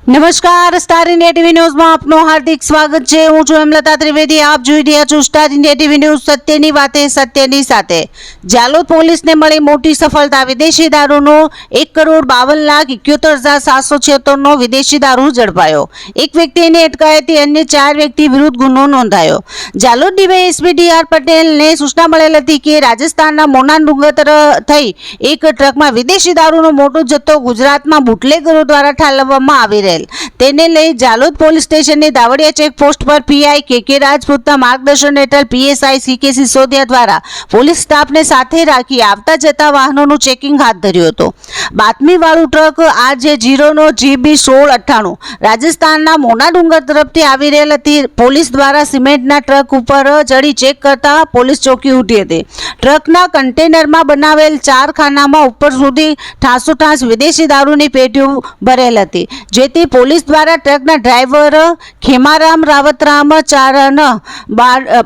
નમસ્કાર, star India TV ન્યૂઝમાં આપનું હાર્દિક સ્વાગત છે। હું છું હેમલતા ત્રિવેદી। આપ જોઈ રહ્યા છો સ્ટાર ઇન્ડિયા ટીવી ન્યૂઝ। સત્યની વાતે સત્યની સાથે। જાલોદ પોલીસને મળી મોટી સફળતા। વિદેશી દારૂનો 1,52,71,776 નો વિદેશી દારૂ ઝડપાયો। એક વ્યક્તિની અટકાયતથી અન્ય 4 વ્યક્તિ વિરુદ્ધ ગુનો નોંધાયો। જાલોદ ડીવાયએસપી ડી.આર. પટેલને સૂચના મળેલ હતી કે રાજસ્થાનના મોના ડુંગર થઈ એક ટ્રકમાં વિદેશી દારૂનો મોટો જથ્થો ગુજરાતમાં બુટલેગરો દ્વારા ઠાલવવામાં આવી રહ્યો। તેને લઈ જાલોદ પોલીસ સ્ટેશનની દાવડિયા ચેકપોસ્ટ પર પીઆઈ કે રાજપૂતના માર્ગદર્શન હેઠળ પીએસઆઈ સીકે સિસોદિયા દ્વારા પોલીસ સ્ટાફને સાથે રાખી આવતા જતા વાહનોનું ચેકિંગ હાથ ધર્યું હતું। બાતમીવાળું ટ્રક RJ0 GB1698 રાજસ્થાનના મોના ડુંગર તરફથી આવી રહેલ હતી। પોલીસ દ્વારા સિમેન્ટના ટ્રક ઉપર ચડી ચેક કરતા પોલીસ ચોકી ઉઠી હતી। ટ્રકના કન્ટેનરમાં બનાવેલ 4 ખાનામાં ઉપર સુધી ઠાસોઠાસ વિદેશી દારૂની પેટીઓ ભરેલ હતી, જેથી પોલીસ દ્વારા ટ્રકના ડ્રાઈવર ખેમારામ રાવતરામ ચારણ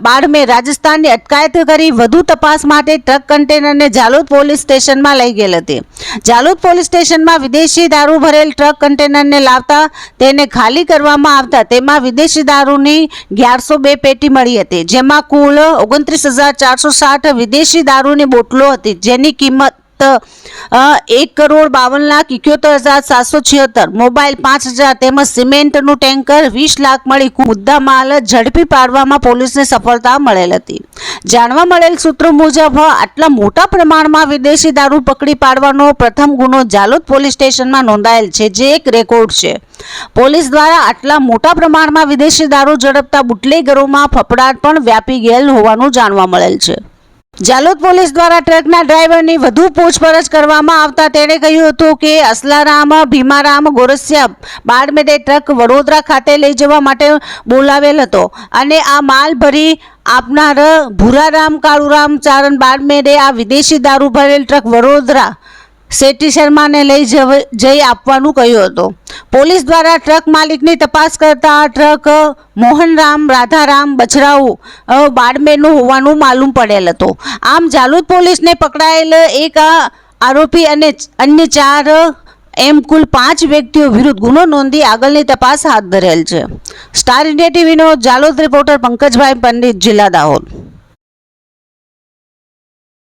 બાડમેર રાજસ્થાનની અટકાયત કરી વધુ તપાસ માટે ટ્રક કન્ટેનરને જાલોદ પોલીસ સ્ટેશનમાં લઈ ગયેલ હતી। જાલોદ પોલીસ સ્ટેશનમાં વિદેશી દારૂ ભરેલ ટ્રક કન્ટેનરને લાવતા તેને ખાલી કરવામાં આવતા તેમાં વિદેશી દારૂની 1102 પેટી મળી હતી, જેમાં કુલ 29,460 વિદેશી દારૂની બોટલો હતી, જેની કિંમત 1,52,71,776 મોબાઈલ 5,000 તેમજ સિમેન્ટનું ટેન્કર 20 લાખ મળી મુદ્દા માલ ઝડપી પાડવામાં પોલીસને સફળતા મળેલ હતી। જાણવા મળેલ સૂત્રો મુજબ આટલા મોટા પ્રમાણમાં વિદેશી દારૂ પકડી પાડવાનો પ્રથમ ગુનો જાલોદ પોલીસ સ્ટેશનમાં નોંધાયેલ છે, જે એક રેકોર્ડ છે। પોલીસ દ્વારા આટલા મોટા પ્રમાણમાં વિદેશી દારૂ ઝડપતા બુટલેગરોમાં ફફડાટ પણ વ્યાપી ગયેલ હોવાનું જાણવા મળેલ છે। જાલોદ પોલીસ દ્વારા ટ્રકના ડ્રાઈવરની વધુ પૂછપરછ કરવામાં આવતા તેણે કહ્યું હતું કે અસલારામ ભીમારામ ગોરસિયા બાડમેરે ટ્રક વડોદરા ખાતે લઈ જવા માટે બોલાવેલ હતો અને આ માલ ભરી આપનાર ભૂરારામ કાળુરામ ચારણ બાડમેરે આ વિદેશી દારૂ ભરેલ ટ્રક વડોદરા શેટ્ટી શર્માને લઈ જઈ આપવાનું કહ્યું હતું। પોલીસ દ્વારા ટ્રક માલિકની તપાસ કરતા આ ટ્રક મોહનરામ રાધારામ બછરાઉ બાડમેરનું હોવાનું માલુમ પડેલ હતું। આમ જાલોદ પોલીસને પકડાયેલ એક આરોપી અને અન્ય 4 એમ કુલ 5 વ્યક્તિઓ વિરુદ્ધ ગુનો નોંધી આગળની તપાસ હાથ ધરેલ છે। સ્ટાર ઇન્ડિયા ટીવીનો જાલોદ રિપોર્ટર પંકજભાઈ પંડિત, જિલ્લા દાહોદ।